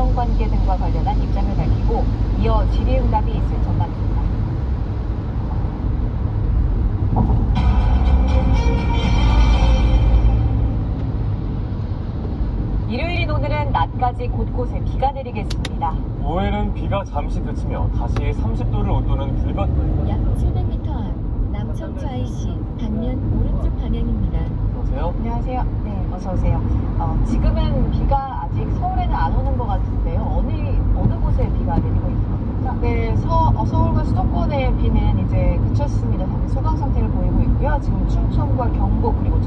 인성관계 등과 관련한 입장을 밝히고 이어 질의응답이 있을 전망입니다. 일요일인 오늘은 낮까지 곳곳에 비가 내리겠습니다. 오후에는 비가 잠시 그치며 다시 30도를 웃도는 붉은 약 700m 앞 남천주 IC 방면 오른쪽 방향입니다. 어서오세요. 안녕하세요. 네, 어서 오세요. 지금은 비가 아직 서울에는 안 오는 것 같은데요. 어느 곳에 비가 내리고 있는 겁니까? 네, 서울과 수도권의 비는 이제 그쳤습니다. 다시 소강 상태를 보이고 있고요. 지금 충청과 경북 그리고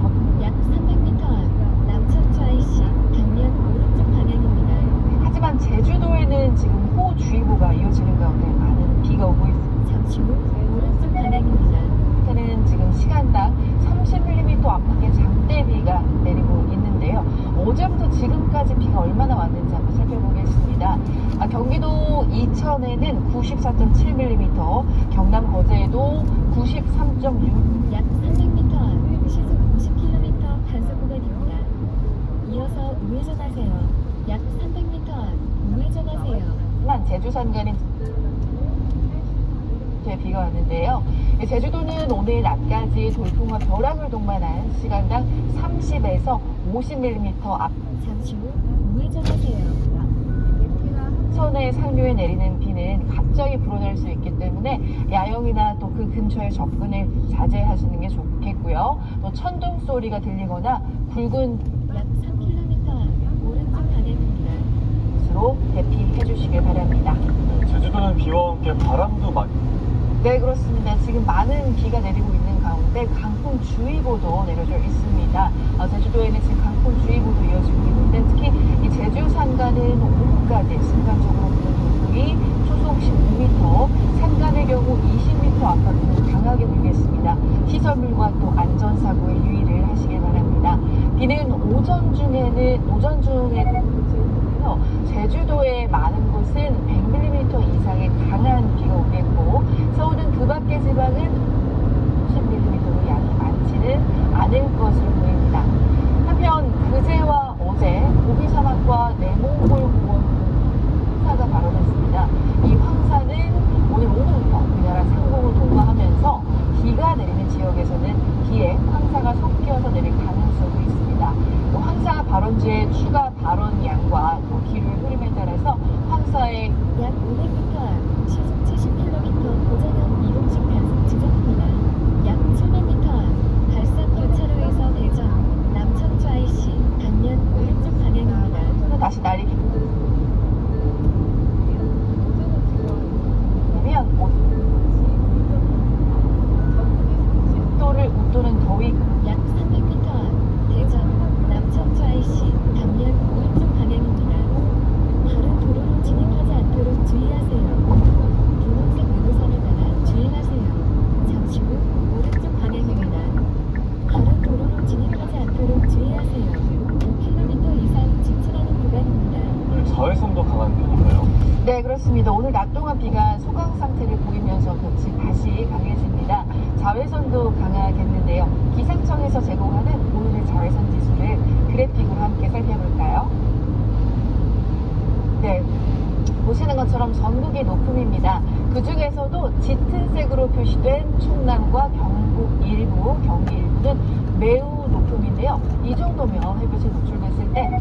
약 300m 앞 남천주 IC 방면 오른쪽 방향입니다. 하지만 제주도에는 지금 호우주의보가 이어지는 가운데 많은 비가 오고 있습니다. 잠시 후 오른쪽 방향입니다. 때는 지금 시간당 30mm 안팎의 장대비가 내리고 있는데요. 어제부터 지금까지 비가 얼마나 왔는지 한번 살펴보겠습니다. 경기도 이천에는 94.7mm, 경남 거제에도 93.6mm. 약 300m 앞 시속 50km 단속 구간입니다. 이어서 우회전하세요. 약 300m 앞 우회전하세요. 하지만 제주 산간은 비가 왔는데요. 제주도는 오늘 낮까지 돌풍과 벼락을 동반한 시간당 30에서 50mm 앞. 잠시 후 우회전하세요. 천의 상류에 내리는 비는 갑자기 불어날 수 있기 때문에 야영이나 또 그 근처에 접근을 자제하시는 게 좋겠고요. 또 천둥 소리가 들리거나 굵은 약 3km 앞 오른쪽 방향입니다. 곳으로 대피해 주시길 바랍니다. 제주도는 비와 함께 바람도 많이. 네, 그렇습니다. 지금 많은 비가 내리고 있는 가운데 강풍주의보도 내려져 있습니다. 제주도에는 지금 강풍주의보도 이어지고 있는데 특히 이 제주 산간은 오후까지 순간적으로 부는 돌풍이 초속 15m, 산간의 경우 20m 안팎으로 강하게 불겠습니다. 시설물과 또 안전사고에 유의를 하시길 바랍니다. 비는 오전 중에 제주도의 많은 곳은 100mm 이상의 강한 비가 오겠고 서울은 그 밖의 지방은 10mm로 양이 많지는 않을 것으로 보입니다. 한편 그제와 어제 고비 사막과 내몽골 고원 황사가 발원했습니다. 이 황사는 오늘 오후부터 우리나라 상공을 통과하면서 비가 내리는 지역에서는 비에 황사가 섞여서 내릴 가능성도 있습니다. 황사 발원지의 추가 발원 양과 또 기류의 흐름에 따라서 황사의 약 500m 앞 시속 70km 고정형 이동식 단속 지점입니다. 약 700m 앞 발산 교차로에서 대전 남천주 IC 방면 오른쪽 방향입니다. 다시 날이 그러면 10도를 웃도는 더위 약 300m 앞 대전 남천주 IC 방면 오른쪽 방향입니다. 다른 도로로 진입하지 않도록 주의하세요. 분홍색 의도선을 따라 주행하세요. 잠시 후 오른쪽 방향입니다. 다른 도로로 진입하지 않도록 주의하세요. 5km 이상 직진하는 구간입니다. 오늘 자외선도 강한 편인가요? 네, 그렇습니다. 오늘 낮 동안 비가 소강 상태를 보이면서 다시 강해집니다. 자외선도 강하겠는데요. 기상청에서 제공하는 오늘의 자외선 지수를 그래픽으로 함께 살펴볼까요? 네, 보시는 것처럼 전국이 높음입니다. 그 중에서도 짙은 색으로 표시된 충남과 경북 일부, 경기 일부는 매우 높음인데요. 이 정도면 햇볕이 노출됐을 때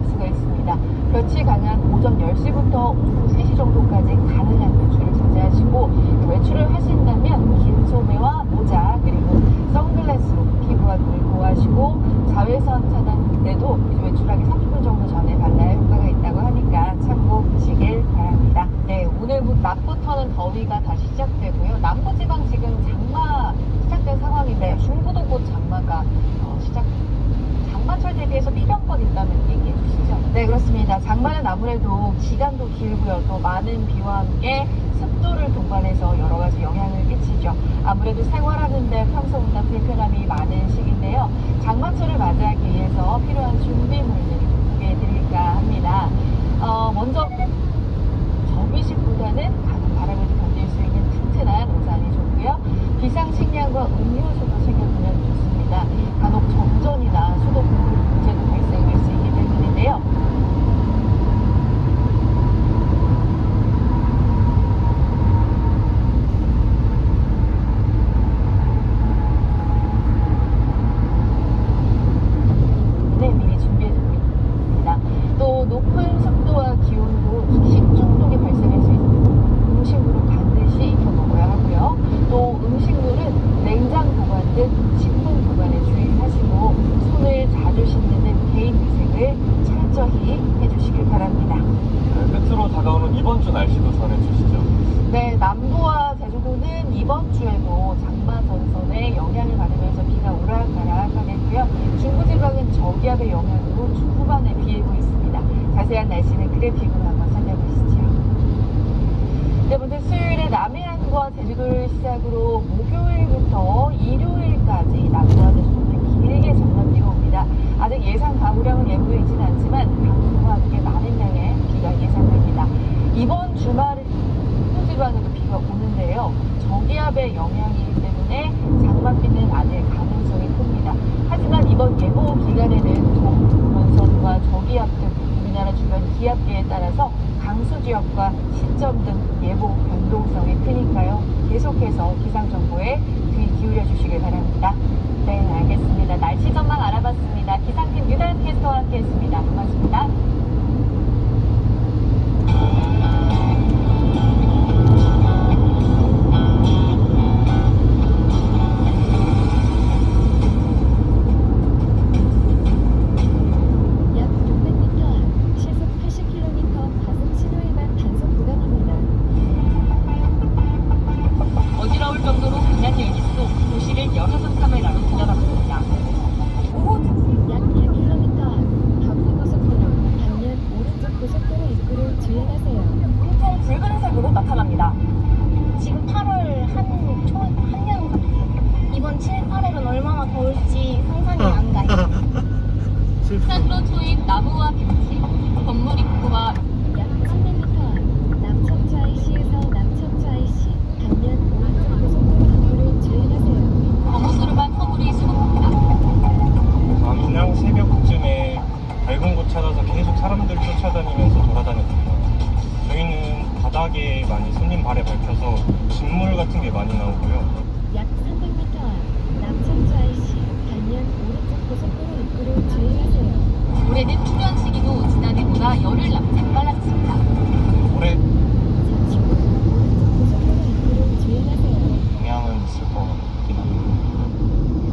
수가 있습니다. 볕이 강한 오전 10시부터 오후 3시 정도까지 가능한 외출을 자제하시고 외출을 하신다면 긴 소매와 모자 그리고 선글라스로 피부와 눈을 보호하시고 자외선 차단 때도 외출하기 30분 정도 전에 발라야 효과가 있다고 하니까 참고하시길 바랍니다. 네, 오늘 낮부터는 더위가 다시 시작되고요. 남부지방 지금 장마 시작된 상황인데 중부도 곧 장마가 장마철 대비해서 필요한 건 있다면 얘기해 주시죠. 네, 그렇습니다. 장마는 아무래도 기간도 길고요. 또 많은 비와 함께 습도를 동반해서 여러 가지 영향을 끼치죠. 아무래도 생활하는데 평소보다 불편함이 많은 시기인데요. 장마철을 맞이하기 위해서 필요한 준비물들을 좀 소개해 드릴까 합니다. 먼저 접이식보다는 가끔 바람을 견딜 수 있는 튼튼한 우산이 좋고요. 비상식량과 음료수도 챙겨두면 좋습니다. 간혹 정전이나 수도 공급 문제도 발생할 수 있기 때문인데요. 주시길 바랍니다. 네, 끝으로 다가오는 이번 주 날씨도 전해주시죠. 네, 남부와 제주도는 이번 주에도 장마 전선의 영향을 받으면서 비가 오락가락하겠고요. 중부지방은 저기압의 영향으로 주 후반에 비 예보 있습니다. 자세한 날씨는 그래픽으로 한번 살펴보시죠. 네, 먼저 수요일에 남해안과 제주도를 시작으로 목요일부터 일요일까지 남부와 제주도는 길게 장맛비가 옵니다. 아직 예상 가구량은 예보돼 있지는 않지만 강수와 함께 많은 양의 비가 예상됩니다. 이번 주말은 중부지방에도 비가 오는데요. 저기압의 영향이기 때문에 장맛비는 아직 가능성이 큽니다. 하지만 이번 예보 기간에는 정전선과 저기압 등 우리나라 주변 기압계에 따라서 강수 지역과 시점 등 예보 변동성이 크니까요. 계속해서 기상정보에 귀 기울여 주시길 바랍니다. 네, 알겠습니다. 날씨 전망 알아봤습니다. 기상팀 유다현 캐스터와 함께했습니다. 고맙습니다. 약 600m 앞 시속 80km 과속 신호 위반 단속 구간입니다. 어지러울 정도로 강한 열기수 도시를 여러 선 카메라로 들여다봤습니다. 약 100km 앞 경부고속도로 방면 오른쪽 고속도로 입구로 주행하세요. 보통 붉은색으로 나타납니다. 지금 8월 한여름 같아요. 이번 7, 8월은 얼마나 더울지 상상이 안 가요. 산로 초입 나무와 벤치, 건물 입구와 약 300m 앞 남천주 IC에서 남천주 IC 방면 오른쪽 고속도로 입구로 주행하세요. 거무스름한 허물이 수북합니다. 그냥 새벽쯤에 밝은 곳 찾아서 계속 사람들 쫓아다니면서 돌아다녔습니다. 저희는 바닥에 많이 손님 발에 밟혀서 진물 같은 게 많이 나오고요. 약 300m 앞 남천주 IC 방면 오른쪽 고속도로 입구로 주행하세요. 올해는 출현 시기도 지난해보다 열흘 남짓 빨랐습니다. 올해 잠시 후 오른쪽 고속도로 입구로 주행하세요. 영향은 있을 것 같긴 합니다.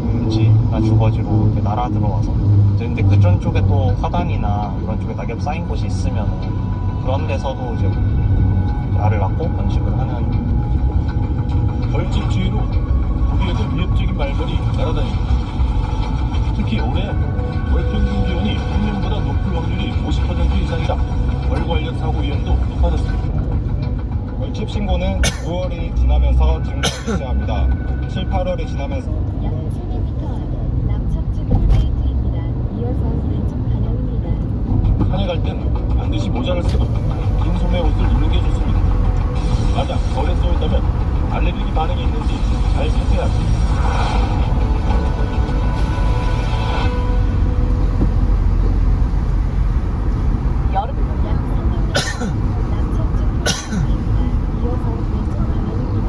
음지나 주거지로 이렇게 날아 들어와서. 근데 그전 쪽에 또 화단이나 그런 쪽에 낙엽 쌓인 곳이 있으면 그런 데서도 이제 알을 낳고 번식을 하는. 벌집 주위로 거기에서 위협적인 말벌이 날아다닙니다. 특히 올해 월 평균 기온이 평년보다 높을 확률이 50% 이상이다. 월 관련 사고 위험도 높아졌습니다. 벌집 신고는 9월이 지나면서 증가하기 시작합니다. 7, 8월이 지나면서 약 700m 앞 남천주 톨게이트입니다. 이어서 왼쪽 방향입니다. 산에 갈 땐 반드시 모자를 쓰고 긴 소매 옷을 입는 게 좋습니다. 만약 벌에 쏘인다면 알레르기 반응이 있는지 잘 살펴야 합니다. 여름 약 300m 남천주 톨게이트입니다. 이어서 왼쪽 방향입니다.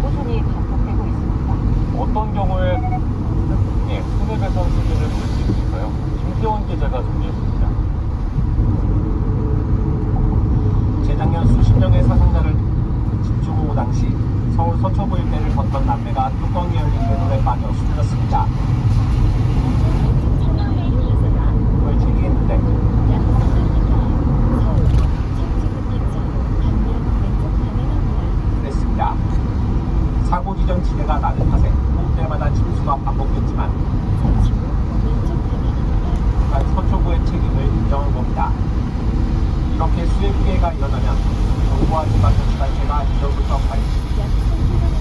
꾸준히 반복되고 있습니다. 어떤 경우에 손해배상 수준을 볼 수 있을까요? 김태원 기자가 준비했습니다. 재작년 수십 명의 사상자를 집중호우 당시 서울 서초구 일대를 걷던 남매가 뚜껑이 열린 매물에 빠져 숨졌습니다. 차량을 이용하세요. 그걸 제기했는데 약 300m 앞 서울 청주분기점 방면 왼쪽 방향입니다. 그랬습니다. 사고 지점 지대가 낮은 탓에 호우 때마다 침수가 반복됐지만 잠시 후 왼쪽 방향입니다. 그간 서초구의 책임을 인정한 겁니다. 이렇게 수해 피해가 일어나면 정부와 지방자치단체가 이전부터 관심입니다. 약 3km 앞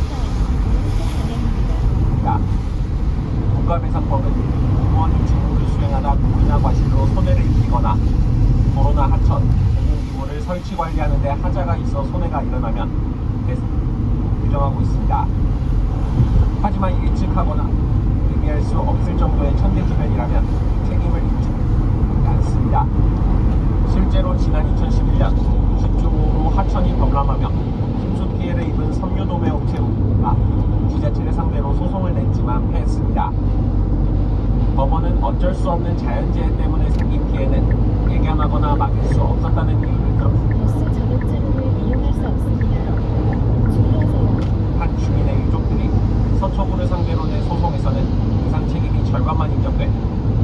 오른쪽 방향입니다. 국가배상법은 공무원이 직무를 수행하다 고의나 과실로 손해를 입히거나 도로나 하천, 공공기구를 설치 관리하는 데 하자가 있어 손해가 일어나면 규정하고 있습니다. 하지만 예측하거나 의미할 수 없을 정도의 천대지변이라면 책임을 인정하지 않습니다. 실제로 지난 2011년 집중호우로 하천이 범람하며 침수 피해를 입은 섬유도매 업체가 지자체를 상대로 소송을 냈지만 패했습니다. 법원은 어쩔 수 없는 자연재해 때문에 생긴 피해는 예견하거나 막을 수 없었다는 이유를 들었습니다. 버스 전용차로를 이용할 수 없습니다. 주의하세요. 한 주민의 유족들이 서초구를 상대로 낸 소송에서는 배상 책임이 절반만 인정돼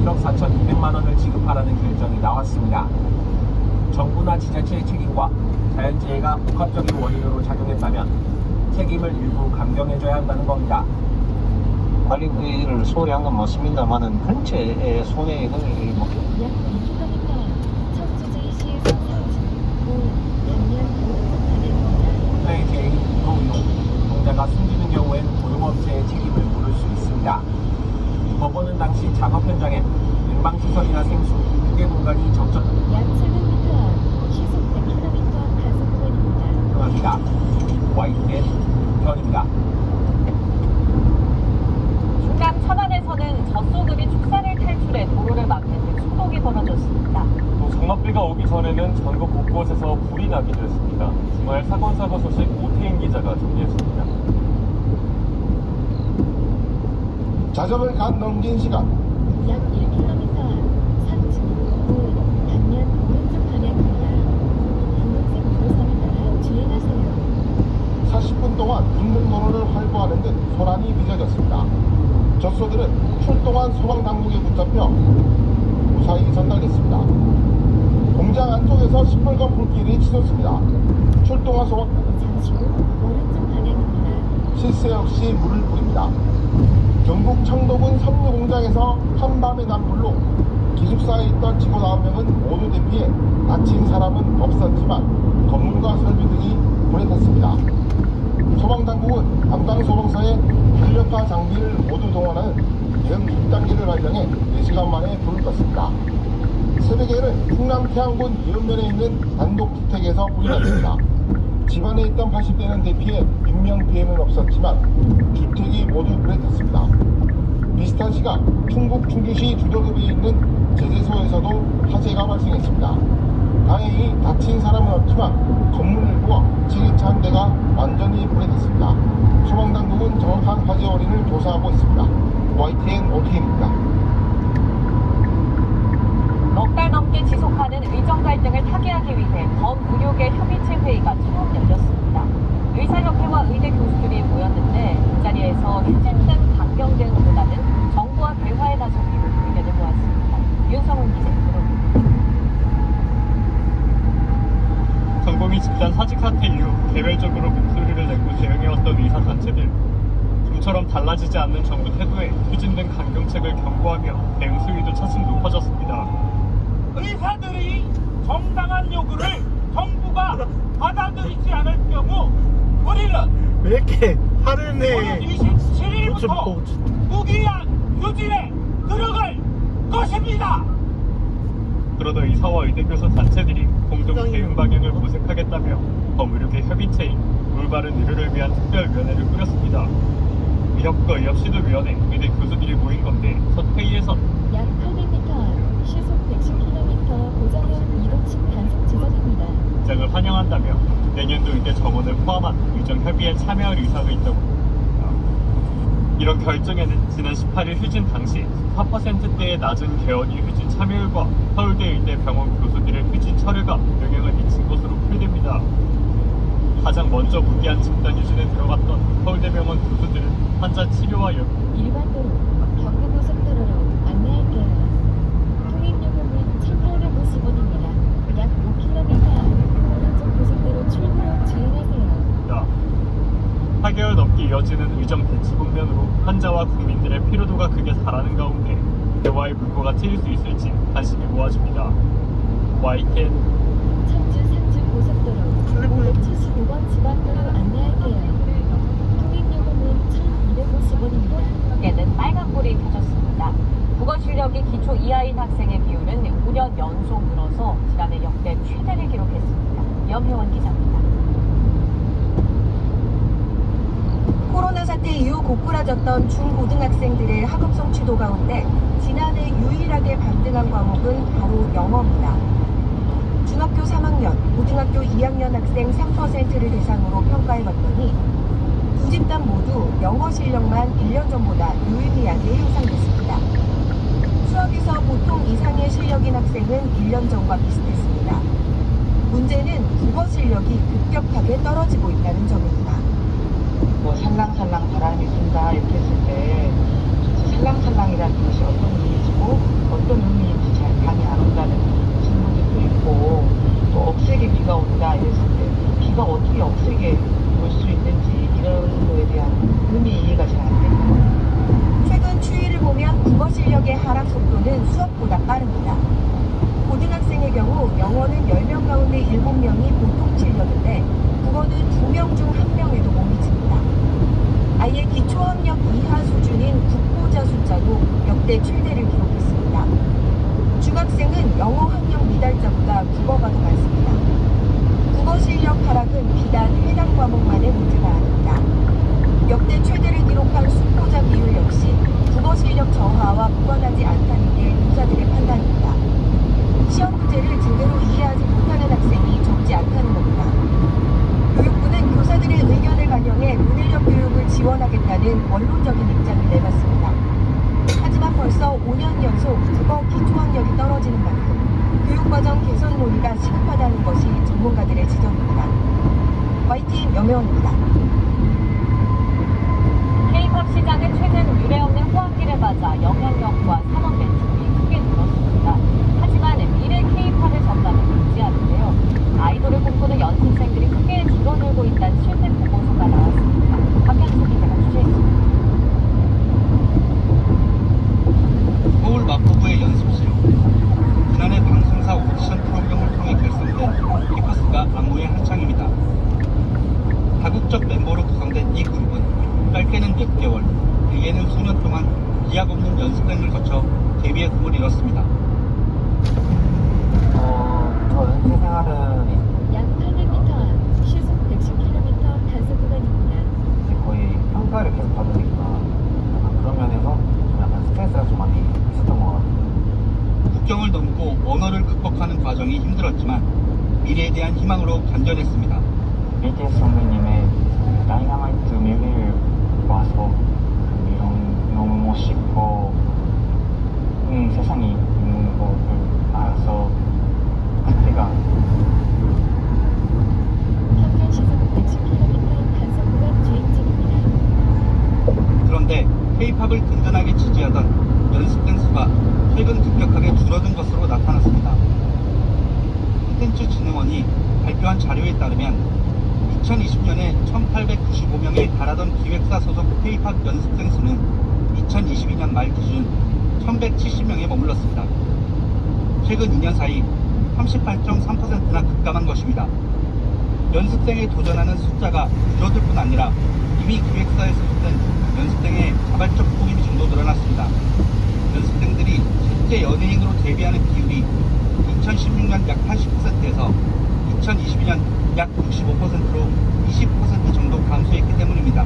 1억 4,200만 원을 지급하라는 결정이 나왔습니다. 지자체의 책임과 자연재해가 복합적인 원인으로 작용했다면 책임을 일부 감경해줘야 한다는 겁니다. 관리비를 소홀히 한 건 맞습니다만은 전체의 손해액은 뭐 약 2km 청주제시에서 상주 단면 오른쪽 방향입니다. 국가의 개인 도로 이용, 노동자가 숨지는 경우엔 고용업체의 책임을 물을 수 있습니다. 법원은 당시 작업 현장에 냉방시설이나 생수, 휴게 공간이 적절 약 700m 앞 시속 100km 가속 구간입니다. 합니다. YTN 현입니다. 중간 천안에서는 젖소들이 축사를 탈출해 도로를 막는 등 충돌이 벌어졌습니다. 또 장맛비가 오기 전에는 전국 곳곳에서 불이 나기도 했습니다. 주말 사건 소식 오태인 기자가 정리했습니다. 자정을 갓 넘긴 시간 약 1km 앞 상주 단면 오른쪽 방향입니다. 분홍색 유로선을 따라 주행하세요. 40분 동안 빗는 도로를 활보하는 듯 소란이 빚어졌습니다. 젖소들은 출동한 소방당국에 붙잡혀 무사히 전달됐습니다. 공장 안쪽에서 시뻘건 불길이 치솟습니다. 출동한 소방당국은 잠시 후 오른쪽 방향입니다. 실세 없이 물을 뿌립니다. 경북 청도군 섬유 공장에서 한밤에 난 불로 기숙사에 있던 직원 9명은 모두 대피해 다친 사람은 없었지만 건물과 설비 등이 불에 탔습니다. 소방당국은 담당 소방서에 전력과 장비를 모두 동원하는 대응 6단계를 발령해 4시간 만에 불을 껐습니다. 새벽에는 충남 태안군 이은면에 있는 단독주택에서 불이 났습니다. 집안에 있던 80대는 대피해 인명 피해는 없었지만 주택이 모두 불에 탔습니다. 비슷한 시각 충북 충주시 주도급에 있는 제재소에서도 화재가 발생했습니다. 다행히 다친 사람은 없지만 건물 일부와 지게차 한 대가 완전히 불에 탔습니다. 소방당국은 정확한 화재 원인을 조사하고 있습니다. YTN 오태입니다. 넉 달 넘게 지속하는 의정 갈등을 타개하기 위해 검의료계 협의체 회의가 처음 열렸습니다. 의사협회와 의대 교수들이 모였는데 이 자리에서 휴진 등 강경 대응보다는 정부와 대화에 나서기로 의견을 모았습니다. 윤성훈 기자 들어옵니다. 성범위 집단 사직 사태 이후 개별적으로 목소리를 내고 대응해왔던 의사단체들. 좀처럼 달라지지 않는 정부 태도에 휴진 등 강경책을 경고하며 대응 수위도 차츰 높아졌습니다. 의사들이 정당한 요구를 정부가 받아들이지 않을 경우 우리는 왜 이렇게 화를 오는 내? 27일부터 무기한 휴진에 들어갈 것입니다. 그러다 의사와 의대 교수 단체들이 공동 대응 방향을 모색하겠다며 검의료계 협의체인 올바른 의료를 위한 특별위원회를 꾸렸습니다. 의협과 의협시도위원회, 의대 교수들이 모인 건데 첫 회의에서 약 800m 앞 시속 110km 고정형 이동식 단속 지점입니다. 입장을 환영한다며 내년도 의대 정원을 포함한 의정 협의에 참여할 의사가 있다고 합니다. 이런 결정에는 지난 18일 휴진 당시 4%대의 낮은 개원이 휴진 참여율과 서울대 의대 병원 교수들의 휴진 철회가 영향을 미친 것으로 풀이됩니다. 가장 먼저 무기한 집단 휴진에 들어갔던 서울대병원 교수들은 환자 치료와 일반도로 경부고속도로로 안내할게요. 통행요금은 1,850원입니다. 약 5km 앞 오른쪽 고속도로 출구로 주행하세요. 4개월 넘게 이어지는 의정 대치 국면으로 환자와 국민들의 피로도가 크게 달하는 가운데 대화의 물꼬가 트일 수 있을지 관심이 모아집니다. YTN 청주 상주 고속도로 575번 지방도로 안내할게요. 통행요금은 1,250원입니다. 밖에는 빨간불이 켜졌습니다. 국어 실력이 기초 이하인 학생의 비율은 5년 연속 늘어서 지난해 역대 최대를 기록했습니다. 염혜원 기자입니다. 코로나 사태 이후 고꾸라졌던 중고등학생들의 학업 성취도 가운데 지난해 유일하게 반등한 과목은 바로 영어입니다. 중학교 3학년, 고등학교 2학년 학생 3%를 대상으로 평가해봤더니 두 집단 모두 영어 실력만 1년 전보다 유의미하게 향상됐습니다. 수학에서 보통 이상의 실력인 학생은 1년 전과 비슷했습니다. 문제는 국어 실력이 급격하게 떨어지고 있다는 점입니다. 뭐 살랑살랑 바람이 분다 이렇게 했을 때 도대체 살랑살랑이라는 것이 어떤 의미이고 어떤 의미인지 잘 감이 안 온다는 질문들도 있고 또 억세게 없애게 볼 수 있는지 이런 거에 대한 의미 이해가 잘 안 됩니다. 최근 추이를 보면 국어 실력의 하락 속도는 수학보다 빠릅니다. 고등학생의 경우 영어는 10명 가운데 7명이 보통 실력인데 국어는 2명 중 1명에도 못 미칩니다. 아예 기초학력 이하 수준인 국보자 숫자도 역대 최대를 기록했습니다. 중학생은 영어 학력 미달자보다 국어가 더 많습니다. 국어 실력 하락은 비단 해당 과목만의 문제가 아닙니다. 역대 최대를 기록한 숙고자 비율 역시 국어 실력 저하와 무관하지 않다는 게 교사들의 판단입니다. 시험 문제를 제대로 이해하지 못하는 학생이 적지 않다는 겁니다. 교육부는 교사들의 의견을 반영해 문해력 교육을 지원하겠다는 원론적인 입장을 내놨습니다. 하지만 벌써 5년 연속 국어 기초학력이 떨어지는 만큼 교육과정 개선 논의가 시급하다는 것이 전문가들의 지적입니다. YTN 염혜원입니다. K-팝 시장은 최근 유례 없는 호황기를 맞아 영향력과 산업 매출이 크게 늘었습니다. 하지만 미래 K-팝의 전망은 미지하는데요. 아이돌을 꿈꾸는 연습생들이 크게 줄어들고 있다는 실태 보고서가 나왔습니다. 박현수 기자가 취재했습니다. 서울 마포구의 연습실. 지난해 방송사 오디션 프로그램을 통해 결성된 피커스가 안무의 한창입니다. 다국적 멤버로 구성된 이 그룹은 짧게는 몇 개월, 길게는 수년 동안 기약 없는 연습생을 거쳐 데뷔의 꿈을 이뤘습니다. 저 연습 생활은 약 800m 앞 시속 110km 단속 구간입니다. 이제 거의 평가를 계속 받으니까 약간 그런 면에서 좀 약간 스트레스가 좀 많이 있었던 것 같아요. 국경을 넘고 언어를 극복하는 과정이 힘들었지만 미래에 대한 희망으로 견뎌냈습니다. BTS 선배님의 다이너마이트 뮤비를 봐서 너무 멋있고 세상이 있는 것을 알아서 그때가 평균 시속 110km 단속 구간 주행 중입니다. 그런데 K-팝을 든든하게 지지하던 연습생 수가 최근 급격하게 줄어든 것으로 나타났습니다. 콘텐츠진흥원이 발표한 자료에 따르면 2020년에 1,895명에 달하던 기획사 소속 K-팝 연습생 수는 2022년 말 기준 1,170명에 머물렀습니다. 최근 2년 사이 38.3%나 급감한 것입니다. 연습생에 도전하는 숫자가 줄어들 뿐 아니라 이미 기획사에 소속된 연습생의 자발적 포기비 중도 늘어났습니다. 연습생들이 실제 연예인으로 데뷔하는 비율이 2016년 약 80%에서 2022년 약 65%로 20% 정도 감소했기 때문입니다.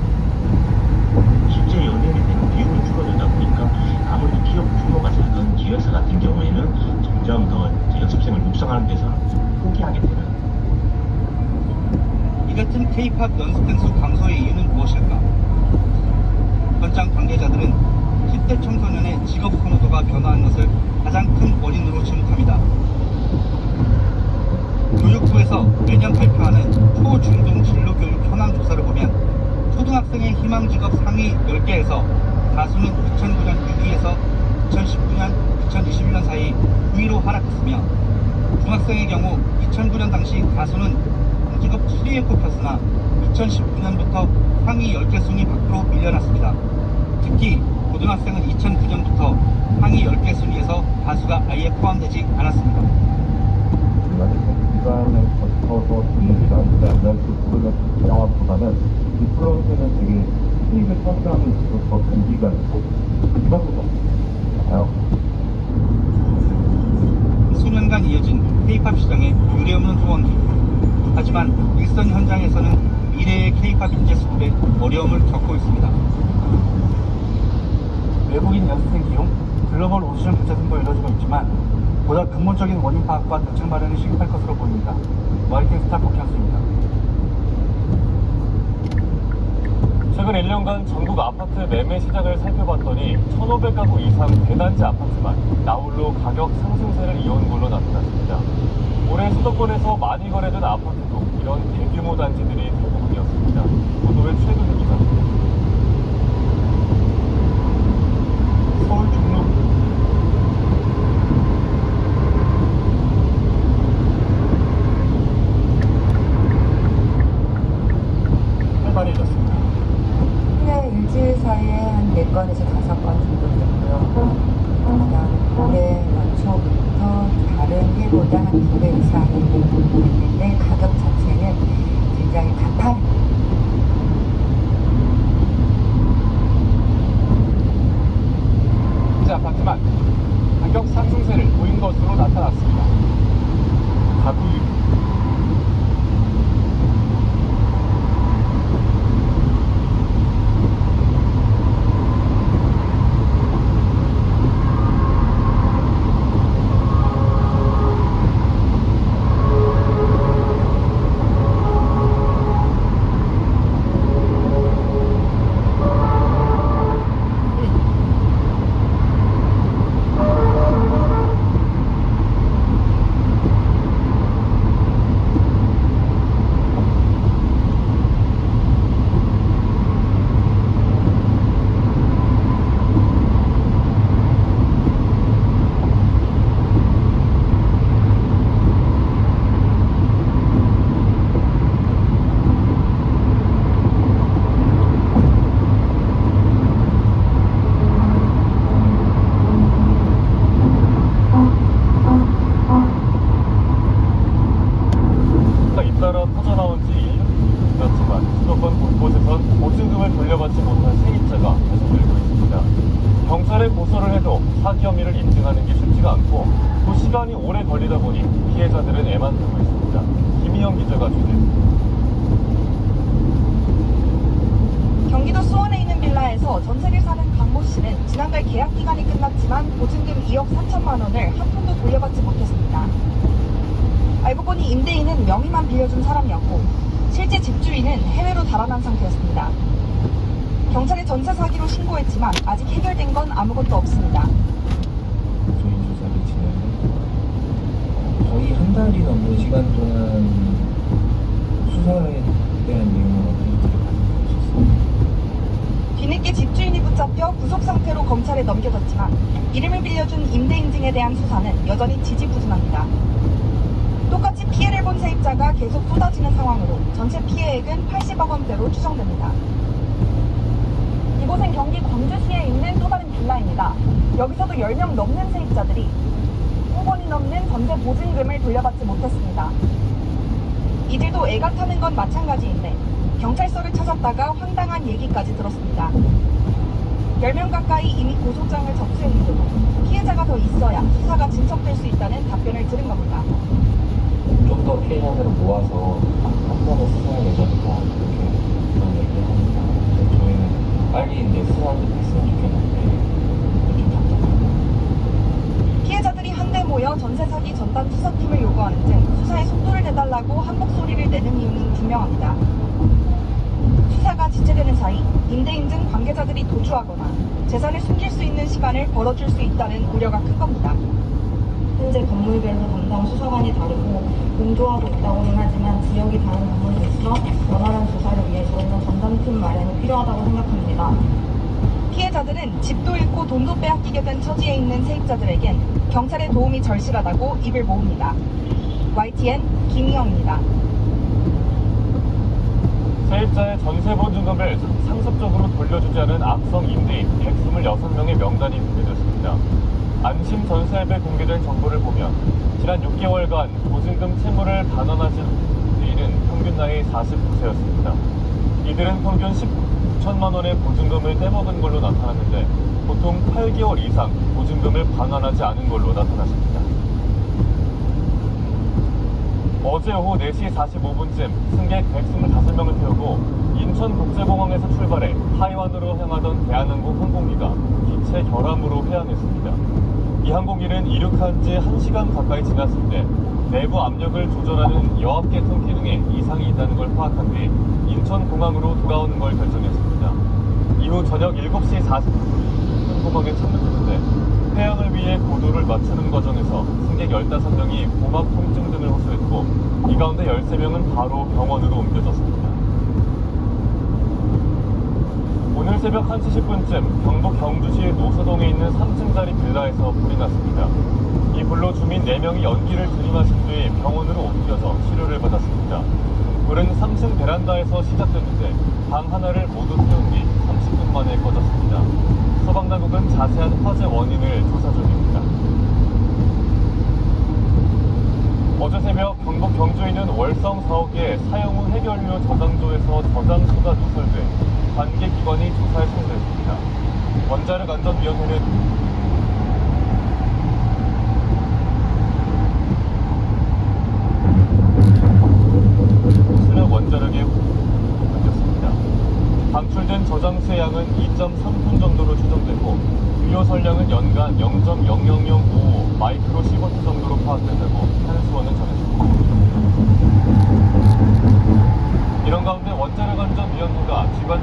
실제 연예인이 되는 비율이 줄어들다 보니까 아무래도 기업 규모가 작은 기획사 같은 경우에는 점점 더 연습생을 육성하는 데서 포기하게 되는. 이 같은 K-팝 연습생 수 감소의 이유는 무엇일까? 현장 관계자들은 10대 청소년의 직업 선호도가 변화한 것을 가장 큰 원인으로 지목합니다. 교육부에서 매년 발표하는 초중등 진로교육 현황 조사를 보면 초등학생의 희망 직업 상위 10개에서 다수는 2009년 6위에서 2019년, 2021년 사이 9위로 하락했으며 중학생의 경우 2009년 당시 다수는 직업 7위에 꼽혔으나 2019년부터 상위 10개 순위 밖으로 밀려났습니다. 특히 고등학생은 2009년부터 상위 10개 순위에서 다수가 아예 포함되지 않았습니다. 기간을 거쳐서 분위기가 일단 그거는 영화보다는 이 프로그램은 되게 수익을 창출하는 더 분위기가 있고 이만큼 없어요. 수년간 이어진 K-팝 시장의 유례없는 후원기. 하지만 일선 현장에서는 미래의 K-팝 인재 수급에 어려움을 겪고 있습니다. 외국인 연습생 기용, 글로벌 오디션 개최 등도 이뤄지고 있지만 보다 근본적인 원인 파악과 대책 마련이 시급할 것으로 보입니다. YTN 스타 박현수입니다. 최근 1년간 전국 아파트 매매 시장을 살펴봤더니 1,500가구 이상 대단지 아파트만 나홀로 가격 상승세를 이어온 걸로 나타났습니다. 올해 수도권에서 많이 거래된 아파트도 이런 대규모 단지들이 대부분이었습니다. 오늘 최근 기사입니다. 서울 종로 배 이상이 있는데 가격 자체는 굉장히 가파릅니다. 현재 아파트만 가격 상승세를 보인 것으로 나타났습니다. 가구 잇따라 퍼져나온 지 1년 지났지만 수도권 곳곳에선 보증금을 돌려받지 못한 세입자가 계속 늘고 있습니다. 경찰에 고소를 해도 사기 혐의를 인증하는 게 쉽지가 않고 또 시간이 오래 걸리다 보니 피해자들은 애만 들고 있습니다. 김희영 기자가 취재했습니다. 경기도 수원에 있는 빌라에서 전세를 사는 강모 씨는 지난달 계약 기간이 끝났지만 보증금 2억 4천만 원을 한 푼도 돌려받지 못했습니다. 알고 보니 임대인은 명의만 빌려준 사람이었고 실제 집주인은 해외로 달아난 상태였습니다. 경찰에 전세 사기로 신고했지만 아직 해결된 건 아무것도 없습니다. 조인 조사를 진행했고 거의 한 달이 넘는 시간 동안 수사에 대한 내용을 업데이트를 받는 것이었습니다. 뒤늦게 집주인이 붙잡혀 구속 상태로 검찰에 넘겨졌지만 이름을 빌려준 임대 인증에 대한 수사는 여전히 지지부진합니다. 똑같이 피해를 본 세입자가 계속 쏟아지는 상황으로 전체 피해액은 80억 원대로 추정됩니다. 이곳은 경기 광주시에 있는 또 다른 빌라입니다. 여기서도 10명 넘는 세입자들이 5억 원이 넘는 전세 보증금을 돌려받지 못했습니다. 이들도 애가 타는 건 마찬가지인데 경찰서를 찾았다가 황당한 얘기까지 들었습니다. 10명 가까이 이미 고소장을 접수했는데도 피해자가 더 있어야 수사가 진척될 수 있다는 답변을 들은 겁니다. 좀 더 피해자들을 모아서 한 번에 수사할 예정이다 이렇게 그런 얘기를 합니다. 저희는 빨리 이제 수사를 했으면 좋겠는데 좀 답답합니다. 피해자들이 한데 모여 전세 사기 전담 수사팀을 요구하는 등 수사에 속도를 내달라고 한복 소리를 내는 이유는 분명합니다. 수사가 지체되는 사이 임대인증 관계자들이 도주하거나 재산을 숨길 수 있는 시간을 벌어줄 수 있다는 우려가 큰 겁니다. 현재 건물별로 담당 수사관이 다르고 공조하고 있다고는 하지만 지역이 다른 건물로서 원활한 수사를 위해 저희는 전담팀 마련이 필요하다고 생각합니다. 피해자들은 집도 잃고 돈도 빼앗기게 된 처지에 있는 세입자들에겐 경찰의 도움이 절실하다고 입을 모읍니다. YTN 김희영입니다. 세입자의 전세 보증금을 상습적으로 돌려주지 않은 악성 임대인 126명의 명단이 공개됐습니다. 안심 전세앱에 공개된 정보를 보면 지난 6개월간 보증금 채무를 반환하신 임대인은 평균 나이 49세였습니다. 이들은 평균 19천만 원의 보증금을 떼먹은 걸로 나타났는데 보통 8개월 이상 보증금을 반환하지 않은 걸로 나타났습니다. 어제 오후 4시 45분쯤 승객 125명을 태우고 인천국제공항에서 출발해 타이완으로 향하던 대한항공 항공기가 기체 결함으로 회항했습니다. 이 항공기는 이륙한 지 1시간 가까이 지났을 때 내부 압력을 조절하는 여압 계통 기능에 이상이 있다는 걸 파악한 뒤 인천공항으로 돌아오는 걸 결정했습니다. 이후 저녁 7시 40분 인천공항에 착륙했는데 회항을 위해 고도를 맞추는 과정에서 승객 15명이 고막 통증 등을 호소했고 이 가운데 13명은 바로 병원으로 옮겨졌습니다. 오늘 새벽 1시 10분쯤 경북 경주시 노서동에 있는 3층짜리 빌라에서 불이 났습니다. 이 불로 주민 4명이 연기를 들이마신 뒤 병원으로 옮겨져 치료를 받았습니다. 불은 3층 베란다에서 시작됐는데 방 하나를 모두 태운 뒤 30분 만에 꺼졌습니다. 소방당국은 자세한 화재 원인을 조사 중입니다. 어제 새벽 경북 경주에 있는 월성 4호기의 사용 후 해결료 저장소에서 저장소가 누설돼 관계 기관이 조사에 착수했습니다. 원자력 안전위원회는 원자력에 바뀌었습니다. 방출된 저장수의 양은 2.3톤 정도로 추정되고 유효 설량은 연간 0.00055 마이크로 시버트 정도로 파악된다고 한수원은 전했습니다. 이런 가운데 원자력 안전위원회가 기관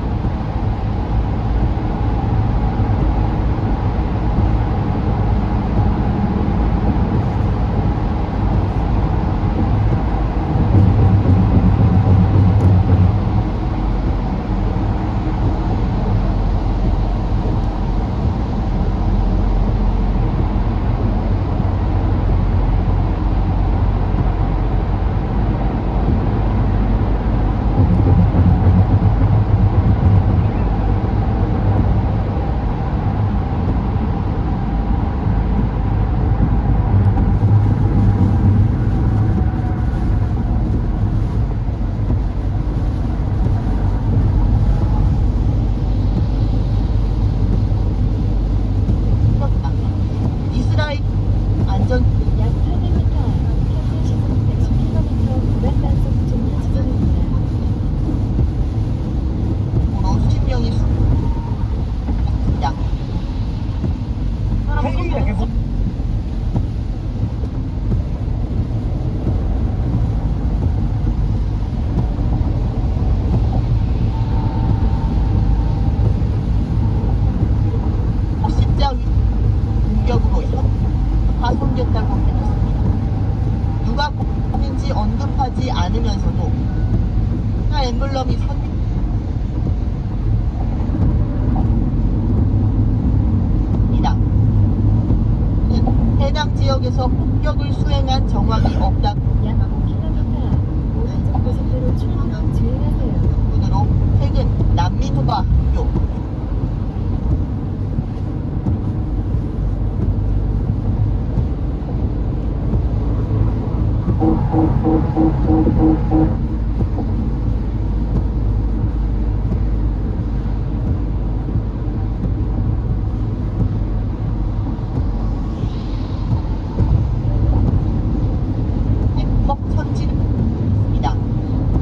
언급하지 않으면서도 엠블럼이 선입니다. 해당 지역에서 폭격을 수행한 정황이 없다. 약 5km 오른쪽 고속도로 출구로 주행하세요. 으로 최근 난민호가 학교 천지입니다.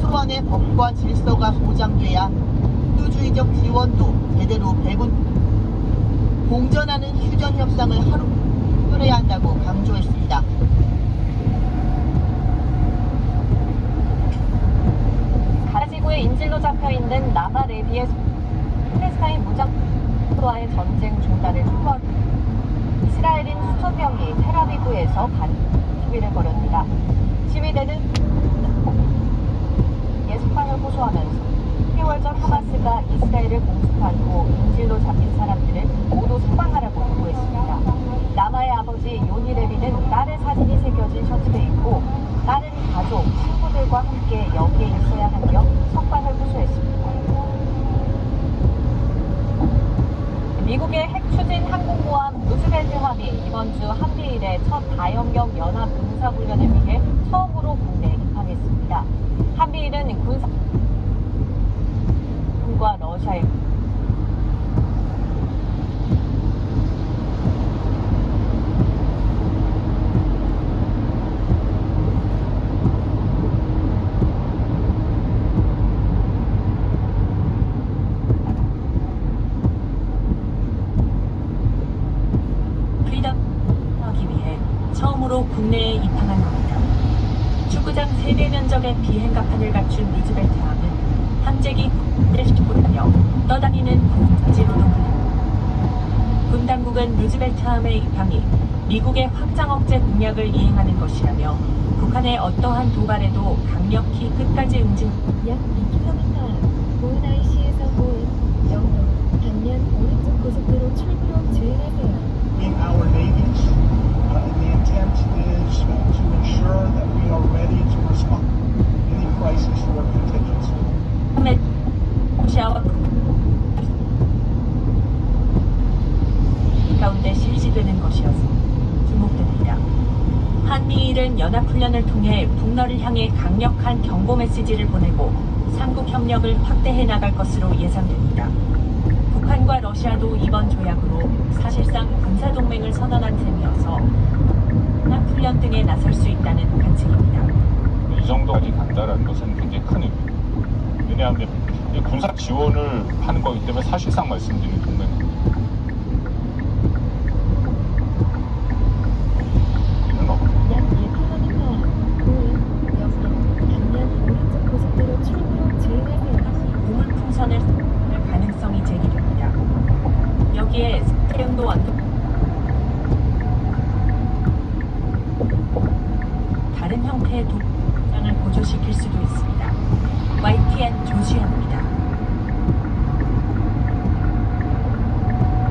초반의 법과 질서가 보장돼야 민주주의적 지원도 제대로 공전하는 휴전 협상을 하루 끌어야 한다고 강조했습니다. 가지구의 인질로 잡혀있는 나바레비의 팔레스타인 무장과의 전쟁 중단을 촉구한 이스라엘인 수천 명이 텔아비브에서 시위를 벌였습니다. 시위대는 예수관을 호소하면서 10월 전 하마스가 이스라엘을 공습한 후 인질로 잡힌 사람들을 모두 석방하라고 요구했습니다. 나마의 아버지 요니 레비는 딸의 사진이 새겨진 셔츠를 입고 딸은 가족, 친구들과 함께 여기에 있어야 한다며 석방을 호소했습니다. 미국의 핵추진 항공모함 루즈벨트함이 이번 주 한미일의 첫 다연경 연합 군사훈련을 위해 처음으로 국내에 입항했습니다. 한미일은 군과 러시아의 하기 위해 처음으로 국내에 입항한 겁니다. 축구장 3배 면적의 비행갑판을 갖춘 루즈벨트함은 함재기 를 떠다니는 국지로도 불립니다. 군 당국은 루즈벨트함의 입항이 미국의 확장 억제 공약을 이행하는 것이라며 북한의 어떠한 도발에도 강력히 끝까지 응징. 약 2km 보은 IC에서 보은 영도 반면 오른쪽 고속도로 출구로 주행하세요. In our navies, the intent is to ensure that we are ready to respond to any crisis or contingency. 러시아와 가운데 실시되는 것이어서 주목됩니다. 한미일은 연합훈련 기념공연을 통해 북러를 향해 강력한 경고 메시지를 보내고 삼국 협력을 확대해 나갈 것으로 예상됩니다. 북한과 러시아도 이번 조약으로 사실상 군사동맹을 선언한 셈이어서 훈련 등에 나설 수 있다는 관측입니다. 이 정도까지 간다라는 것은 굉장히 큰 의미입니다. 왜냐하면 군사 지원을 하는 거기 때문에 사실상 말씀드리는 동맹입니다. 약 1km 앞 방면 오른쪽 고속도로 출구로 주행하세요. 우물풍선을 가능성이 제기됩니다. 여기에 태양도 완도 다른 형태의 도장을 고조시킬 수도 있습니다. YTN 조수연입니다.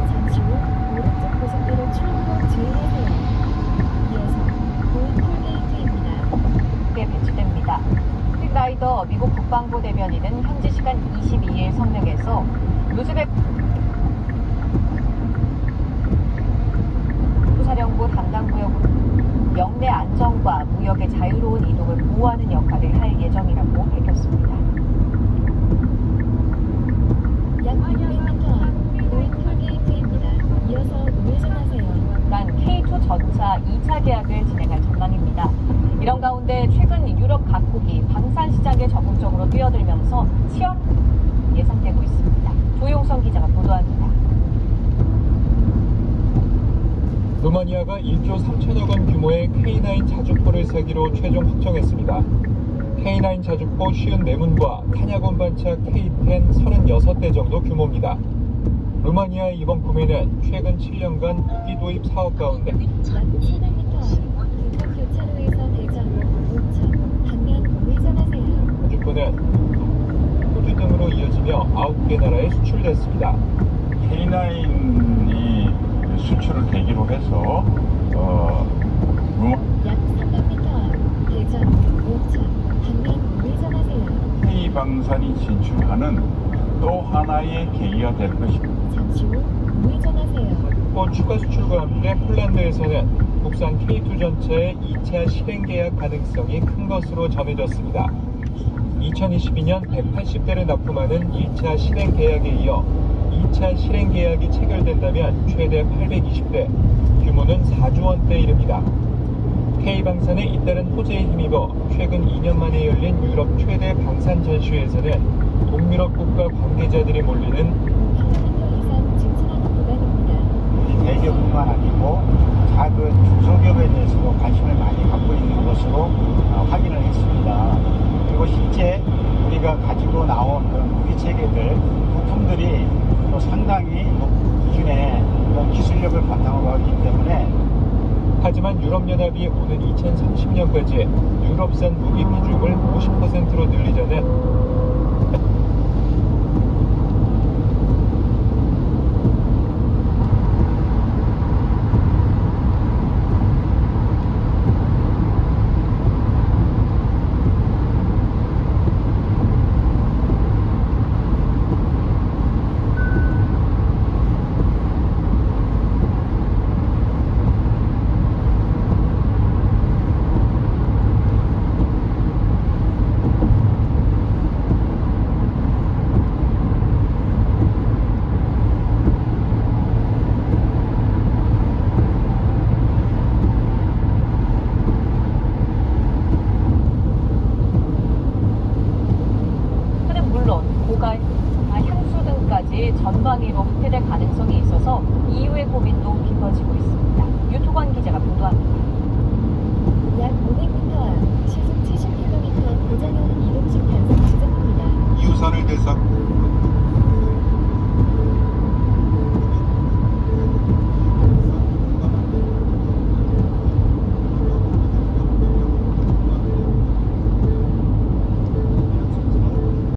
잠시 후 오른쪽 고속도로 출구로 주행하세요. 이어서 보은 톨게이트입니다. 꽤 배치됩니다. 퀵라이더 미국 국방부 대변인은 현지 시간 22일 성명에서 루즈벡 사령부 담당 구역으로 영내 안정과 무역의 자유로운 이동을 보호하는 역할을 할 예정이라고 밝혔습니다. 약 600m 앞 보은 톨게이트입니다. 이어서 우회전하세요. 난 K2 전차 2차 계약을 진행할 전망입니다. 이런 가운데 최근 유럽 각국이 방산 시장에 적극적으로 뛰어들면서 시험 예상되고 있습니다. 조용성 기자가 보도합니다. 루마니아가 1조 3천억 원 규모의 K9 자주포를 사기로 최종 확정했습니다. K9 자주포 54문과 탄약 운반차 K10 36대 정도 규모입니다. 루마니아의 이번 구매는 최근 7년간 무기 도입 사업 가운데 약 700m 앞 북한 교차로에서 대전, 옥천, 방면 우회전하세요. 자주포는 호주 등으로 이어지며 9개 나라에 수출됐습니다. K9이 수출을 계기로 해서 약 300m 앞 대전, 옥천, 방면 우회전하세요. K방산이 진출하는 또 하나의 계기가 될 것입니다. 잠시 후 우회전하세요. 추가 수출과 함께 폴란드에서는 국산 K2 전차의 2차 실행 계약 가능성이 큰 것으로 전해졌습니다. 2022년 180대를 납품하는 1차 실행 계약에 이어 2차 실행 계약이 체결된다면 최대 820대, 규모는 4조 원대에 이릅니다. K방산의 잇따른 호재에 힘입어 최근 2년 만에 열린 유럽 최대 방산 전시회에서는 동유럽 국가 관계자들이 몰리는 대기업뿐만 아니고 작은 중소기업에 대해서도 관심을 많이 갖고 있는 것으로 확인을 했습니다. 그리고 실제 우리가 가지고 나온 그런 무기 체계들, 부품들이 또 상당히 높은 기준의 그런 기술력을 바탕으로 하기 때문에 하지만 유럽연합이 오는 2030년까지 유럽산 무기 비중을 50%로 늘리자는